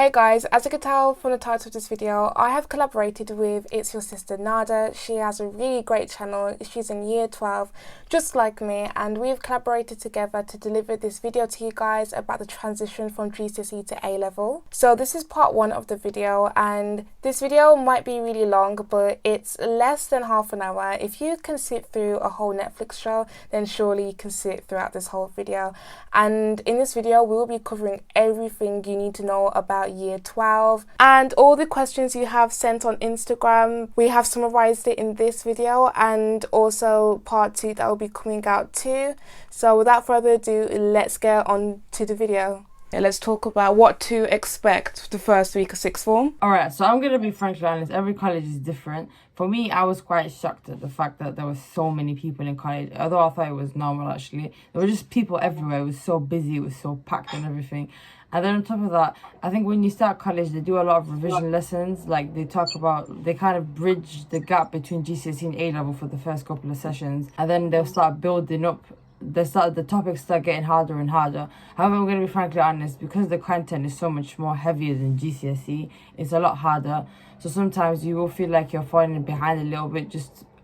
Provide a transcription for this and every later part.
Hey guys, as you can tell from the title of this video, I have collaborated with It's Your Sister Nada. She has a really great channel. She's in year 12, just like me, and we've collaborated together to deliver this video to you guys about the transition from GCSE to A-level. So this is part one of the video, and this video might be really long, but it's less than half an hour. If you can sit through a whole Netflix show, then surely you can sit throughout this whole video. And in this video, we will be covering everything you need to know about year 12 and all the questions you have sent on Instagram. We have summarized it in this video and also part 2 that will be coming out too. So without further ado, let's get on to the video. Let's talk about what to expect the first week of sixth form. Alright, so I'm going to be frankly honest, every college is different. For me, I was quite shocked at the fact that there were so many people in college, although I thought it was normal actually. There were just people everywhere. It was so busy, it was so packed and everything. And then on top of that, I think when you start college, they do a lot of revision lessons. Like they kind of bridge the gap between GCSE and A-level for the first couple of sessions. And then they'll start building up. The topics start getting harder and harder. However, I'm going to be frankly honest, because the content is so much more heavier than GCSE, it's a lot harder. So sometimes you will feel like you're falling behind a little bit,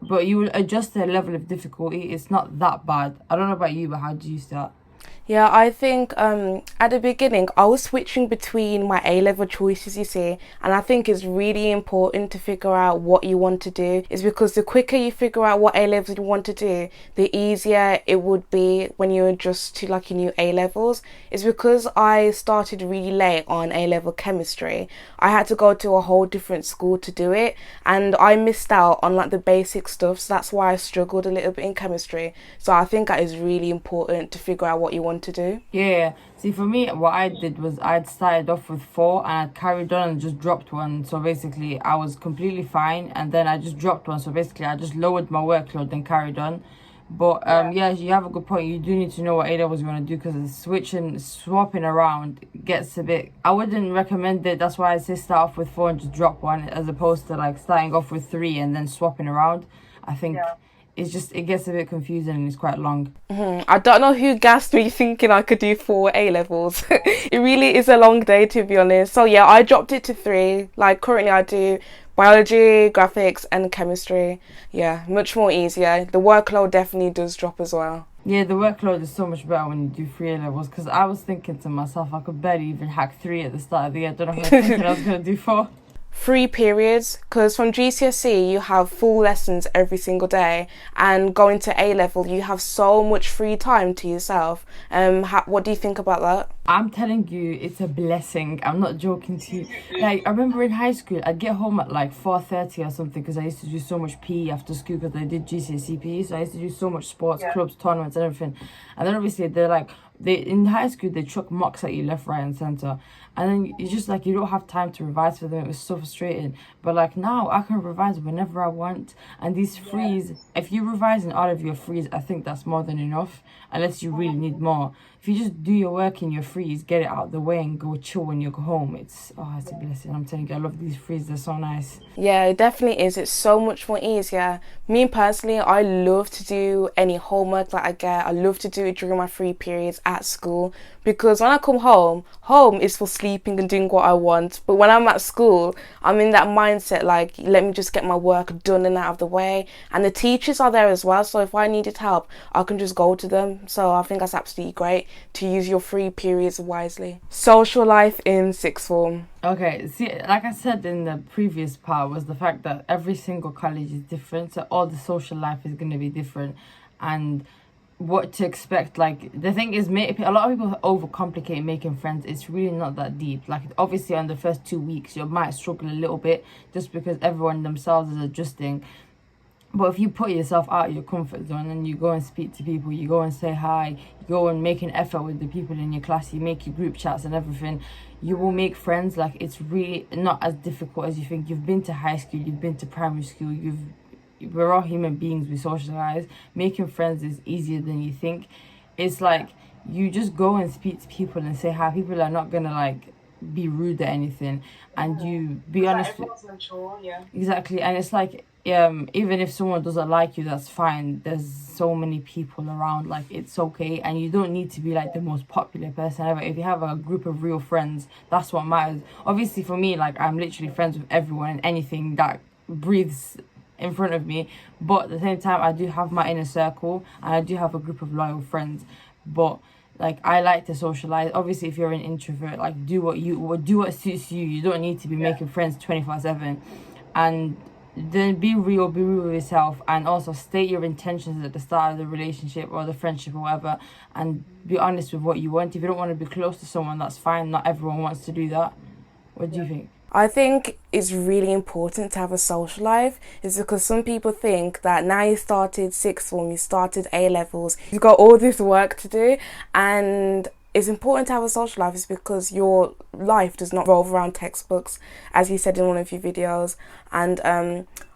but you will adjust the level of difficulty. It's not that bad. I don't know about you, but how do you start? Yeah, I think at the beginning I was switching between my A-level choices, you see, and I think it's really important to figure out what you want to do. It's because the quicker you figure out what A-levels you want to do, the easier it would be when you adjust to like your new A-levels. It's because I started really late on A-level chemistry. I had to go to a whole different school to do it, and I missed out on like the basic stuff, so that's why I struggled a little bit in chemistry. So I think that is really important to figure out what you want to do. Yeah, see, for me, what I did was I'd started off with 4 and I carried on and just dropped one. So basically I was completely fine, and then I just dropped one. So basically I just lowered my workload and carried on. But yeah, you have a good point. You do need to know what A-levels you want to do, because swapping around gets a bit... I wouldn't recommend it. That's why I say start off with 4 and just drop one, as opposed to like starting off with 3 and then swapping around. I think it gets a bit confusing and it's quite long. I don't know who gassed me thinking I could do 4 A-levels. It really is a long day, to be honest. So yeah, I dropped it to 3. Like currently I do biology, graphics and chemistry. Yeah, much more easier. The workload definitely does drop as well. Yeah, the workload is so much better when you do 3 A-levels, because I was thinking to myself, I could barely even hack 3 at the start of the year. I don't know if I was thinking I was going to do 4. 3 periods, because from GCSE you have full lessons every single day, and going to A-level you have so much free time to yourself. What do you think about that? I'm telling you, it's a blessing. I'm not joking to you. Like, I remember in high school, I'd get home at like 4:30 or something, because I used to do so much PE after school, because I did GCSE PE, so I used to do so much sports, clubs, tournaments and everything. And then obviously in high school they chuck mocks at you left, right and centre, and then you just like, you don't have time to revise for them. It was so frustrating. But like now I can revise whenever I want, and these frees, if you revise in all of your frees, I think that's more than enough, unless you really need more. If you just do your work in your frees, get it out of the way and go chill when you go home, it's a blessing. I'm telling you, I love these frees, they're so nice. Yeah, it definitely is. It's so much more easier. Me personally, I love to do any homework that I get. I love to do it during my free periods at school, because when I come home is for sleeping and doing what I want. But when I'm at school, I'm in that mindset like, let me just get my work done and out of the way. And the teachers are there as well, so if I needed help, I can just go to them. So I think that's absolutely great to use your free periods wisely. Social life in sixth form. Okay, see, like I said in the previous part, was the fact that every single college is different, so all the social life is going to be different, and what to expect. Like, the thing is, a lot of people overcomplicate making friends. It's really not that deep. Like, obviously on the first 2 weeks you might struggle a little bit, just because everyone themselves is adjusting. But if you put yourself out of your comfort zone and you go and speak to people, you go and say hi, you go and make an effort with the people in your class, you make your group chats and everything, you will make friends. Like, it's really not as difficult as you think. You've been to high school, you've been to primary school, we're all human beings, we socialize. Making friends is easier than you think. It's like, you just go and speak to people and say hi. People are not gonna like be rude or anything, and you be honest. Everyone's mature, yeah. Exactly, and it's like, even if someone doesn't like you, that's fine. There's so many people around, like, it's okay. And you don't need to be like the most popular person ever. If you have a group of real friends, that's what matters. Obviously for me, like, I'm literally friends with everyone and anything that breathes in front of me, but at the same time I do have my inner circle and I do have a group of loyal friends. But like, I like to socialize. Obviously if you're an introvert, like, do what suits you. You don't need to be making friends 24/7. And then be real with yourself, and also state your intentions at the start of the relationship or the friendship or whatever, and be honest with what you want. If you don't want to be close to someone, that's fine. Not everyone wants to do that. What do you think? I think it's really important to have a social life, is because some people think that now you started sixth form, you started A-levels, you've got all this work to do, and it's important to have a social life is because your life does not revolve around textbooks, as you said in one of your videos. And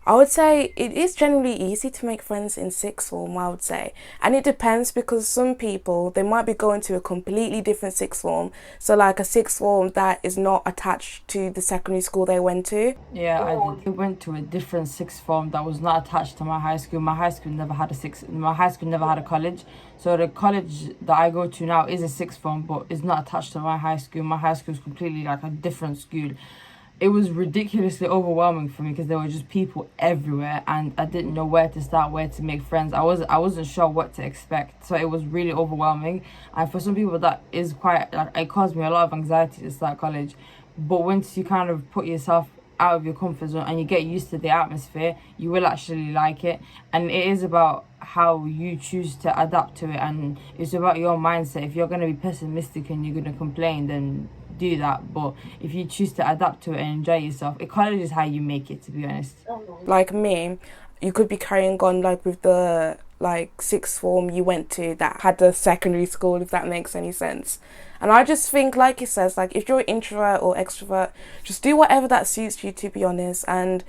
I would say it is generally easy to make friends in sixth form, I would say. And it depends, because some people, they might be going to a completely different sixth form. So like a sixth form that is not attached to the secondary school they went to. Yeah, I did. I went to a different sixth form that was not attached to my high school. My high school never had a college. So the college that I go to now is a sixth form, but it's not attached to my high school. My high school is completely like a different school. It was ridiculously overwhelming for me because there were just people everywhere and I didn't know where to start, where to make friends. I wasn't sure what to expect, so it was really overwhelming. And for some people, that is quite, like, it caused me a lot of anxiety to start college. But once you kind of put yourself out of your comfort zone and you get used to the atmosphere, you will actually like it. And it is about how you choose to adapt to it, and it's about your mindset. If you're going to be pessimistic and you're going to complain, then do that. But if you choose to adapt to it and enjoy yourself, college is how you make it, to be honest. Like me, you could be carrying on like with the like sixth form you went to that had the secondary school, if that makes any sense. And I just think, like it says, like, if you're introvert or extrovert, just do whatever that suits you, to be honest. And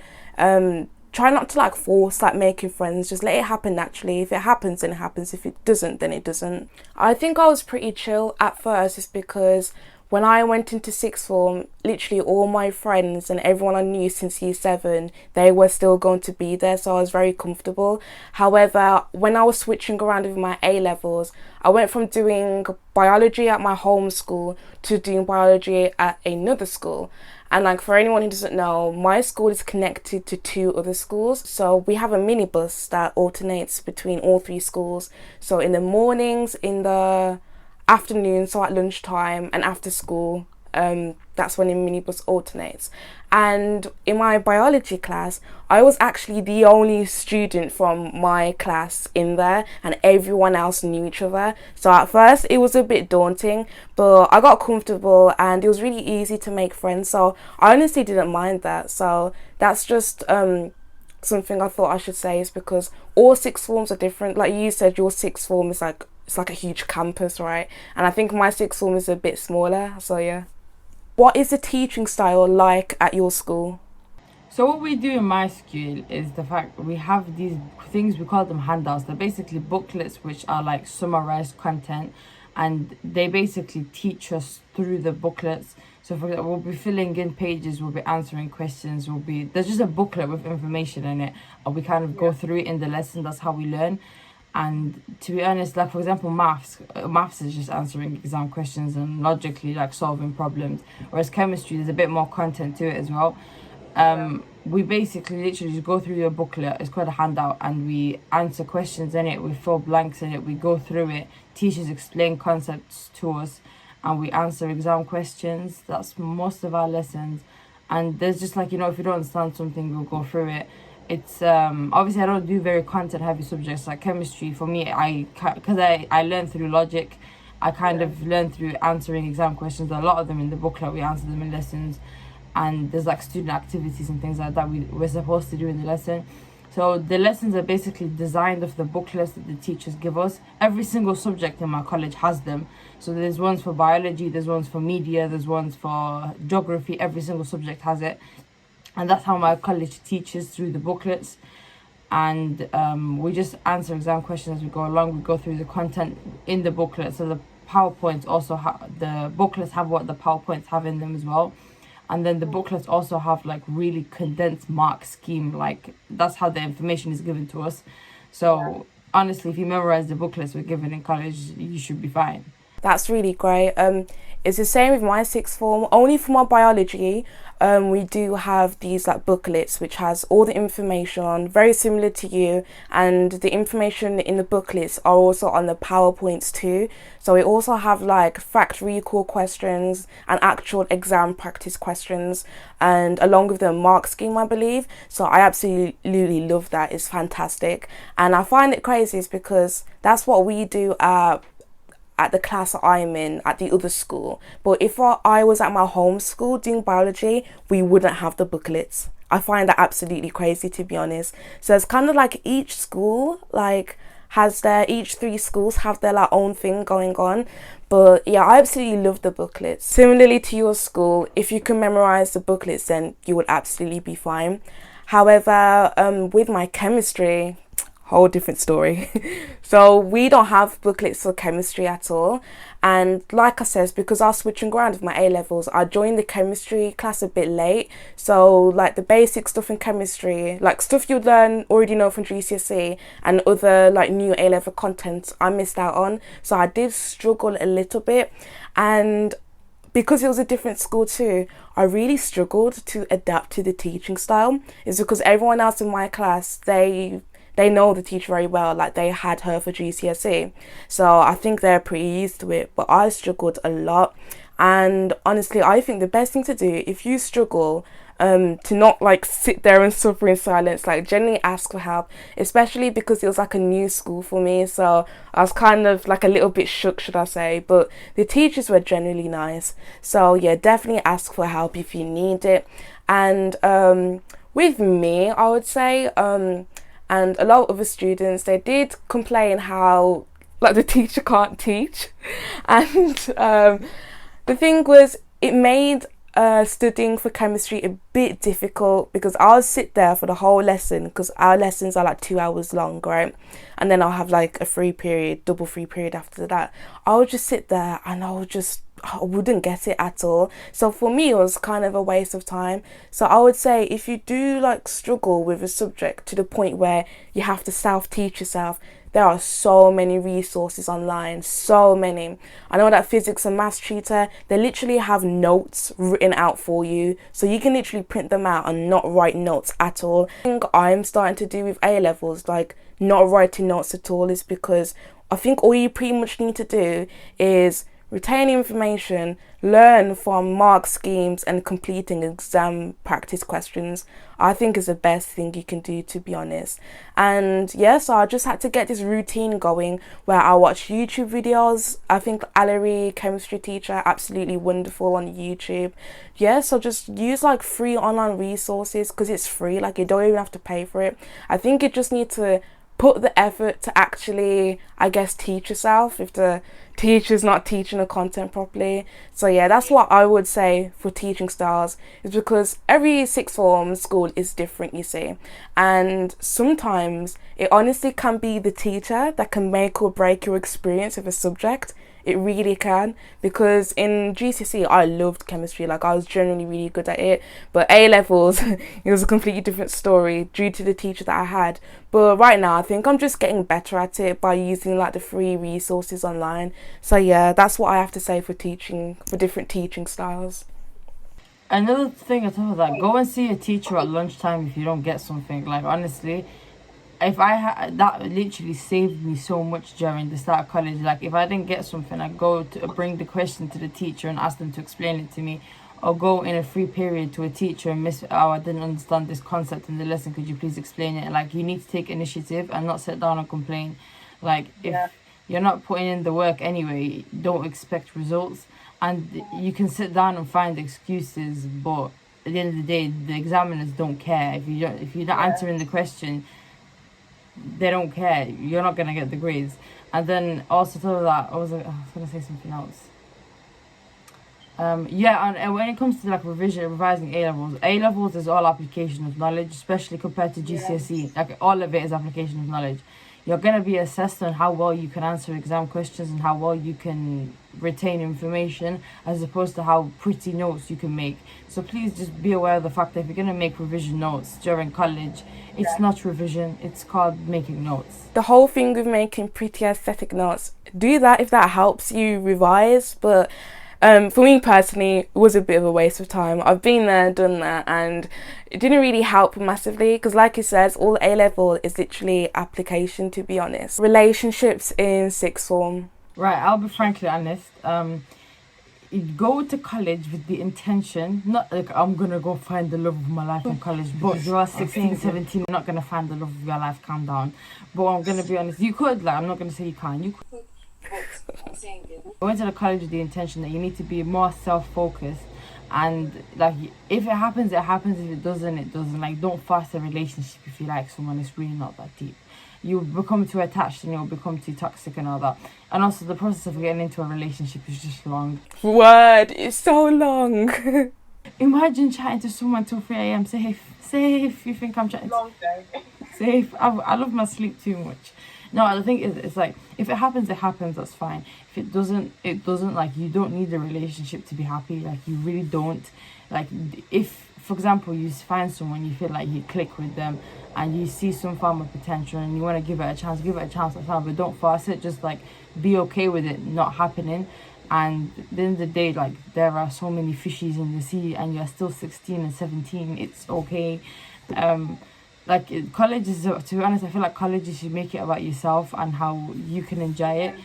try not to like force like making friends. Just let it happen naturally. If it happens, then it happens. If it doesn't, then it doesn't. I think I was pretty chill at first, just because when I went into sixth form, literally all my friends and everyone I knew since year 7, they were still going to be there, so I was very comfortable. However, when I was switching around with my A-levels, I went from doing biology at my home school to doing biology at another school. And like, for anyone who doesn't know, my school is connected to 2 other schools. So we have a minibus that alternates between all 3 schools. So in the mornings, in the afternoon, so at lunchtime and after school, that's when the minibus alternates. And in my biology class, I was actually the only student from my class in there, and everyone else knew each other. So at first it was a bit daunting, but I got comfortable and it was really easy to make friends. So I honestly didn't mind that. So that's just something I thought I should say, is because all sixth forms are different. Like you said, your sixth form is like, it's like a huge campus, right? And I think my sixth form is a bit smaller, so yeah. What is the teaching style like at your school? So what we do in my school is the fact we have these things, we call them handouts. They're basically booklets which are like summarized content, and they basically teach us through the booklets. So for example, we'll be filling in pages, we'll be answering questions, there's just a booklet with information in it, and we kind of go through it in the lesson. That's how we learn. And to be honest, like for example, maths is just answering exam questions and logically like solving problems, whereas chemistry, there's a bit more content to it as well. We basically literally just go through your booklet. It's called a handout, and we answer questions in it, we fill blanks in it, we go through it, teachers explain concepts to us, and we answer exam questions. That's most of our lessons. And there's just like, if you don't understand something, we'll go through it. It's obviously I don't do very content heavy subjects like chemistry. For me, because I learned through logic, I kind of learned through answering exam questions. A lot of them in the booklet, we answer them in lessons, and there's like student activities and things like that we're supposed to do in the lesson. So the lessons are basically designed off the booklets that the teachers give us. Every single subject in my college has them. So there's ones for biology, there's ones for media, there's ones for geography. Every single subject has it. And that's how my college teaches, through the booklets. And we just answer exam questions as we go along. We go through the content in the booklet. So the PowerPoints also the booklets have what the PowerPoints have in them as well. And then the booklets also have like really condensed mark scheme, like that's how the information is given to us. So honestly, if you memorize the booklets we're given in college, you should be fine. That's really great. It's the same with my sixth form. Only for my biology, we do have these like booklets which has all the information, very similar to you, and the information in the booklets are also on the PowerPoints too. So we also have like fact recall questions and actual exam practice questions, and along with the mark scheme, I believe. So I absolutely love that. It's fantastic, and I find it crazy is because that's what we do at the class I'm in at the other school. But if I was at my home school doing biology, we wouldn't have the booklets. I find that absolutely crazy, to be honest. So it's kind of like each school each 3 schools have their like own thing going on. But yeah, I absolutely love the booklets. Similarly to your school, if you can memorize the booklets, then you would absolutely be fine. However, with my chemistry, whole different story. So we don't have booklets for chemistry at all, and like I said, because I was switching around with my A-levels, I joined the chemistry class a bit late. So like the basic stuff in chemistry, like stuff you'd already know from GCSE, and other like new A-level content, I missed out on. So I did struggle a little bit, and because it was a different school too, I really struggled to adapt to the teaching style. It's because everyone else in my class, they know the teacher very well, like they had her for GCSE, so I think they're pretty used to it, but I struggled a lot. And honestly, I think the best thing to do if you struggle, to not like sit there and suffer in silence, like generally ask for help, especially because it was like a new school for me, so I was kind of like a little bit shook, should I say, but the teachers were generally nice. So yeah, definitely ask for help if you need it. And with me, I would say and a lot of other students, they did complain how like the teacher can't teach. And the thing was, it made studying for chemistry a bit difficult, because I'll sit there for the whole lesson, because our lessons are like 2 hours long, right? And then I'll have like a double free period after that. I would just sit there and I wouldn't get it at all. So for me, it was kind of a waste of time. So I would say, if you do like struggle with a subject to the point where you have to self-teach yourself, there are so many resources online, so many. I know that physics and maths tutor, they literally have notes written out for you, so you can literally print them out and not write notes at all. The thing I'm starting to do with A-levels, like not writing notes at all, is because I think all you pretty much need to do is retain information, learn from mark schemes, and completing exam practice questions. I think is the best thing you can do, to be honest. And yeah, so I just had to get this routine going where I watch YouTube videos. I think Allery, chemistry teacher, absolutely wonderful on YouTube. Yeah, so just use like free online resources, because it's free, like you don't even have to pay for it. I think you just need to put the effort to actually, I guess, teach yourself if the teacher's not teaching the content properly. So yeah, that's what I would say for teaching styles, is because every sixth form school is different, you see, and sometimes it honestly can be the teacher that can make or break your experience of a subject. It really can, because in GCSE I loved chemistry, like I was generally really good at it, but A-levels it was a completely different story due to the teacher that I had. But right now I think I'm just getting better at it by using like the free resources online. So yeah, that's what I have to say for teaching, for different teaching styles. Another thing on top of that, go and see a teacher at lunchtime if you don't get something. Like honestly, if I had that, literally saved me so much during the start of college. Like if I didn't get something, I'd go to bring the question to the teacher and ask them to explain it to me, or go in a free period to a teacher and I didn't understand this concept in the lesson, could you please explain it? Like you need to take initiative and not sit down and complain. Like if you're not putting in the work anyway, don't expect results. And you can sit down and find excuses, but at the end of the day, the examiners don't care. If you're not answering the question, they don't care. You're not gonna get the grades. And then also to that, I was gonna say something else. And when it comes to like revising A-levels is all application of knowledge, especially compared to GCSE. Yes. Like all of it is application of knowledge. You're gonna be assessed on how well you can answer exam questions and how well you can retain information as opposed to how pretty notes you can make. So please just be aware of the fact that if you're going to make revision notes during college, it's not revision, it's called making notes. The whole thing with making pretty aesthetic notes, do that if that helps you revise, but for me personally, it was a bit of a waste of time. I've been there, done that, and it didn't really help massively because, like it says, all A-level is literally application, to be honest. Relationships in sixth form. Right, I'll be frankly honest. You go to college with the intention, not like I'm going to go find the love of my life in college, because you are 16, 17, you're not going to find the love of your life, calm down. But I'm going to be honest, you could, like, I'm not going to say you can't, you could. I went to the college with the intention that you need to be more self-focused, and like if it happens, it happens. If it doesn't, it doesn't. Like, don't force a relationship if you like someone. It's really not that deep. You become too attached and you'll become too toxic and all that. And also the process of getting into a relationship is just long. Word, it's so long. Imagine chatting to someone till 3 a.m. Safe. You think I'm chatting? Long day. Safe. I love my sleep too much. No, the thing is, it's like, if it happens, it happens, that's fine. If it doesn't, it doesn't. Like, you don't need a relationship to be happy. Like, you really don't. Like, if, for example, you find someone, you feel like you click with them, and you see some form of potential, and you want to give it a chance, that's fine, but don't force it. Just, like, be okay with it not happening. And at the end of the day, like, there are so many fishies in the sea, and you're still 16 and 17, it's okay. Like, college is, to be honest, I feel like college, you should make it about yourself and how you can enjoy it.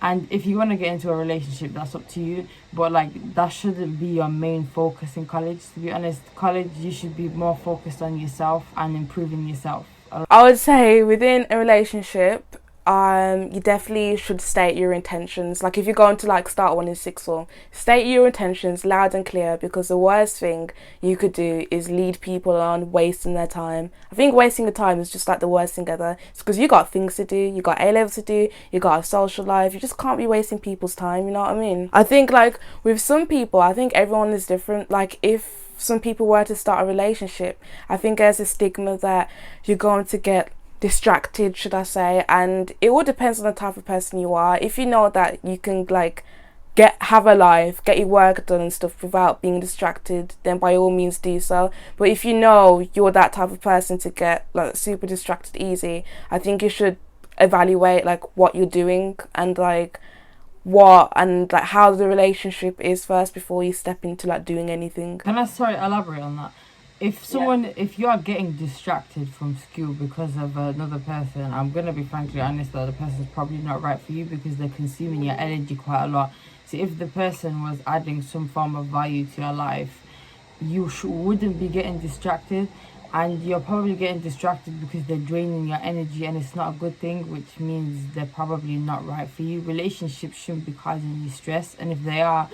And if you want to get into a relationship, that's up to you. But, like, that shouldn't be your main focus in college. To be honest, college, you should be more focused on yourself and improving yourself. I would say within a relationship, you definitely should state your intentions. Like, if you're going to like start one in sixth form, state your intentions loud and clear, because the worst thing you could do is lead people on wasting their time. I think wasting your time is just like the worst thing ever. It's because you got things to do, you got A-levels to do, you got a social life. You just can't be wasting people's time, you know what I mean? I think like with some people, I think everyone is different. Like, if some people were to start a relationship, I think there's a stigma that you're going to get distracted, should I say, and it all depends on the type of person you are. If you know that you can like have a life, get your work done and stuff without being distracted, then by all means do so. But if you know you're that type of person to get like super distracted easy, I think you should evaluate like what you're doing and like what and like how the relationship is first before you step into like doing anything. Can I elaborate on that? If you are getting distracted from school because of another person, I'm going to be frankly honest that the person's probably not right for you, because they're consuming your energy quite a lot. So if the person was adding some form of value to your life, you wouldn't be getting distracted, and you're probably getting distracted because they're draining your energy, and it's not a good thing, which means they're probably not right for you. Relationships shouldn't be causing you stress, and if they are,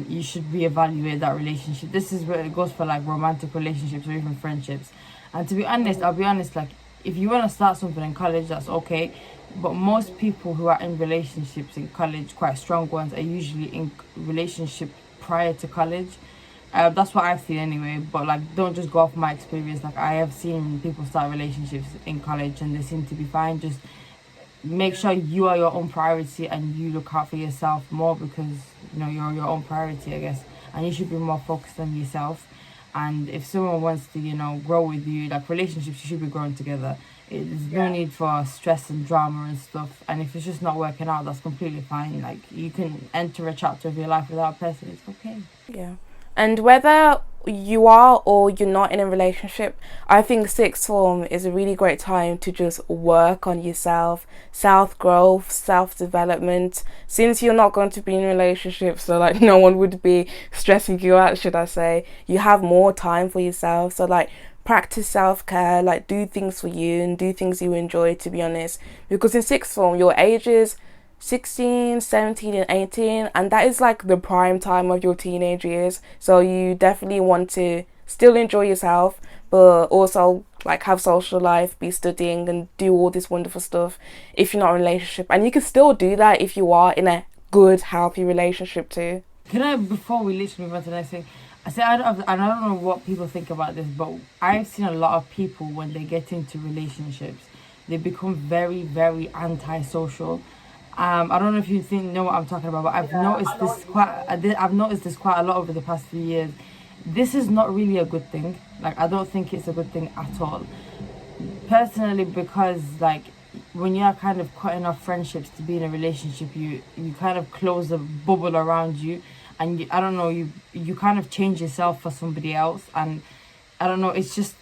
you should reevaluate that relationship. This is where it goes for like romantic relationships or even friendships. And to be honest, I'll be honest, like if you want to start something in college, that's okay. But most people who are in relationships in college, quite strong ones, are usually in relationship prior to college. That's what I've seen anyway. But like, don't just go off my experience. Like, I have seen people start relationships in college and they seem to be fine. Just make sure you are your own priority and you look out for yourself more, because you know you're your own priority, I guess, and you should be more focused on yourself. And if someone wants to, you know, grow with you, like relationships, you should be growing together. There's no need for stress and drama and stuff. And if it's just not working out, that's completely fine. Like, you can enter a chapter of your life without a person. It's okay. Yeah. And whether you are or you're not in a relationship, I think sixth form is a really great time to just work on yourself, self-growth, self-development. Since you're not going to be in a relationship, so like no one would be stressing you out, should I say, you have more time for yourself. So like, practice self-care, like do things for you and do things you enjoy, to be honest. Because in sixth form, your ages 16, 17 and 18, and that is like the prime time of your teenage years. So you definitely want to still enjoy yourself, but also like have social life, be studying and do all this wonderful stuff if you're not in a relationship. And you can still do that if you are in a good, healthy relationship too. Can I, before we literally move on to the next thing, I don't know what people think about this, but I've seen a lot of people, when they get into relationships, they become very, very antisocial. I don't know if you know what I'm talking about, but I've noticed this quite a lot over the past few years. This is not really a good thing. Like, I don't think it's a good thing at all. Personally, because like when you're kind of cutting off friendships to be in a relationship, you kind of close the bubble around you, and I don't know, you kind of change yourself for somebody else, and I don't know, it's just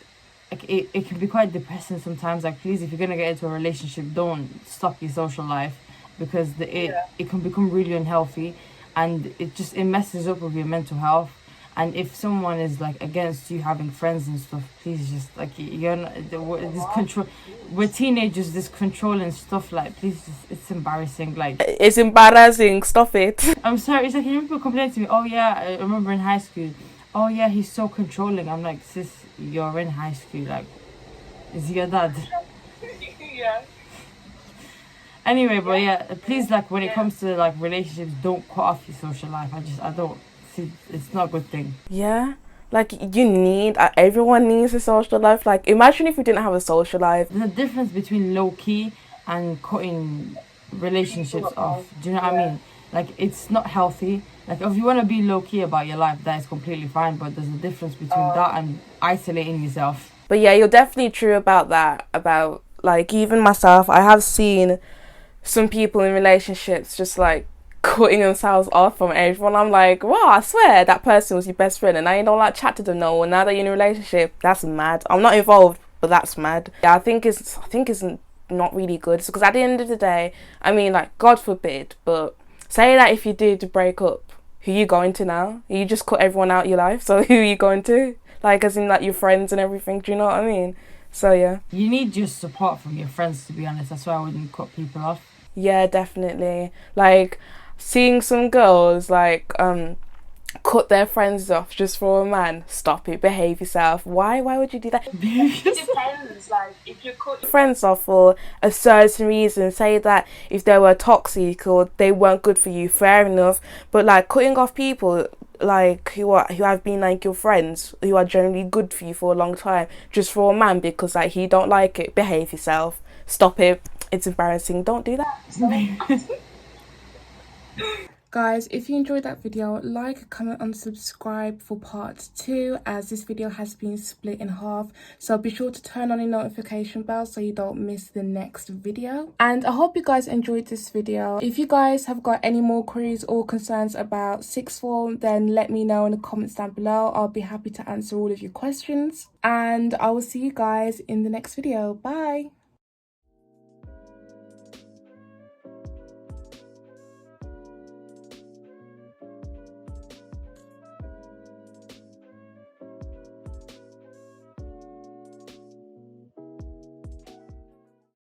like it can be quite depressing sometimes. Like, please, if you're gonna get into a relationship, don't stop your social life, because it can become really unhealthy, and it messes up with your mental health. And if someone is like against you having friends and stuff, please just like, you're not, this control. We're teenagers, this controlling stuff. Like, please, it's embarrassing. Like, It's embarrassing. Stop it. I'm sorry. It's like, you know, people complain to me. Oh yeah, I remember in high school. Oh yeah, he's so controlling. I'm like, sis, you're in high school. Like, is he your dad? Yeah. Anyway, but yeah, please, like, when it comes to like relationships, don't cut off your social life. I don't see, it's not a good thing. Yeah. Like, you need, everyone needs a social life. Like, imagine if you didn't have a social life. There's a difference between low key and cutting relationships off. Do you know what I mean? Like, it's not healthy. Like, if you want to be low key about your life, that is completely fine. But there's a difference between that and isolating yourself. But yeah, you're definitely true about that. About, like, even myself, I have seen some people in relationships just like cutting themselves off from everyone. I'm like, wow, I swear that person was your best friend and now you don't like chat to them no more. Now that you're in a relationship, that's mad. I'm not involved, but that's mad. Yeah, I think it's not really good. Because at the end of the day, I mean, like, God forbid, but say that if you did break up, who you going to now? You just cut everyone out of your life, so who are you going to? Like, as in, like, your friends and everything, do you know what I mean? So yeah. You need just support from your friends, to be honest. That's why I wouldn't cut people off. Yeah, definitely. Like, seeing some girls like cut their friends off just for a man. Stop it. Behave yourself. Why would you do that? It depends. Like, if you cut Friends off for a certain reason, say that if they were toxic or they weren't good for you, fair enough. But like, cutting off people like who have been like your friends, who are generally good for you for a long time, just for a man because like he don't like it. Behave yourself. Stop it. It's embarrassing. Don't do that. Guys, if you enjoyed that video, like, comment and subscribe for part 2, as this video has been split in half. So be sure to turn on your notification bell so you don't miss the next video. And I hope you guys enjoyed this video. If you guys have got any more queries or concerns about sixth form, then let me know in the comments down below. I'll be happy to answer all of your questions. And I will see you guys in the next video. Bye!